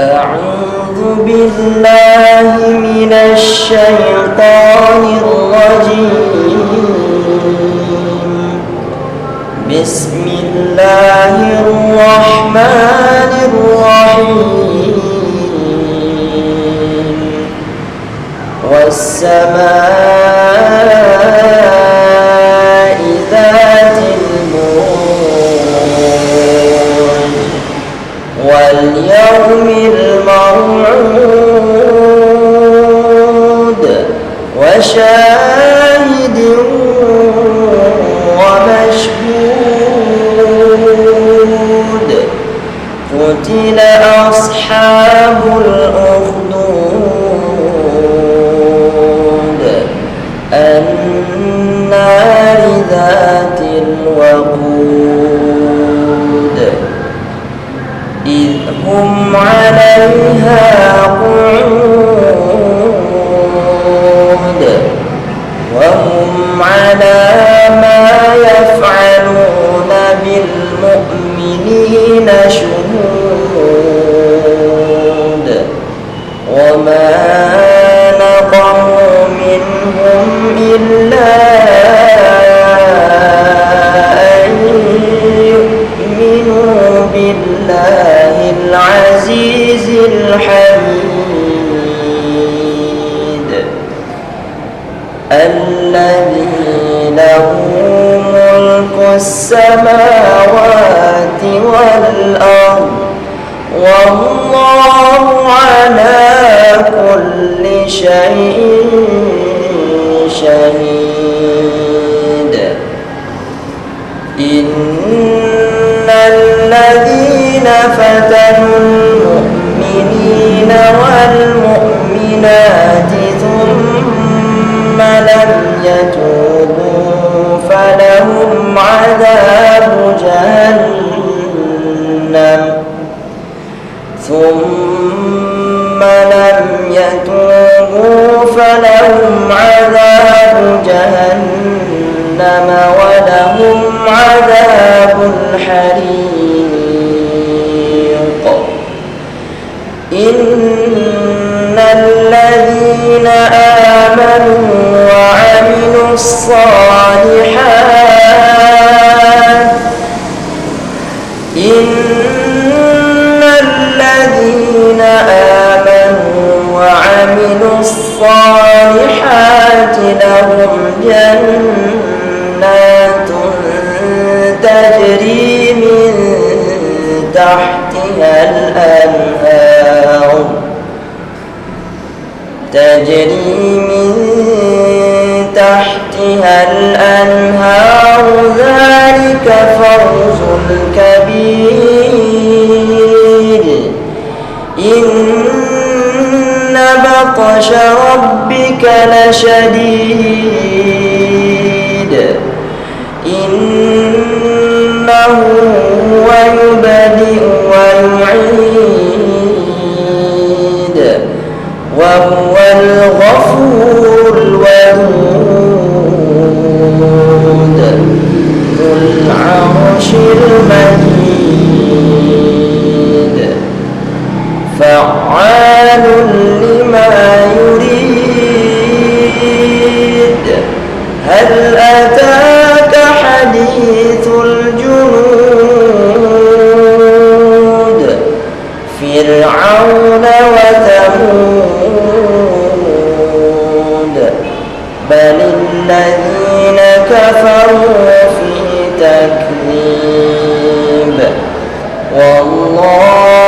أعوذ بالله من الشيطان الرجيم. بسم الله الرحمن الرحيم. والسماء ذات البروج واليوم الموعود وشاهد ومشهود. قتل أصحاب الأخدود النار ذات الوقود إذ هم عليها قعود وهم على ما يفعلون بالمؤمنين شهود. وما نقموا منهم إلا أن يؤمنوا بالله العزيز الحميد الذي له ملك السماوات والأرض والله على كل شيء شهيد. إن الذين فتنوا المؤمنين والمؤمنات ثم لم يتوبوا فلهم عذاب جهنم ولهم عذاب الحريق. إن الذين آمنوا وعملوا الصالحات لهم جنات تجري من تحتها الأنهار ذلك فوز الكبير. إن بطش ربك لشديد إنه هو يبدئ ويعيد وهو الغفور الودود ذو العرش المجيد فعال لما يريد. هل أتاك حديث الجنود فرعون وثمود بل الذين كفروا في تكذيب والله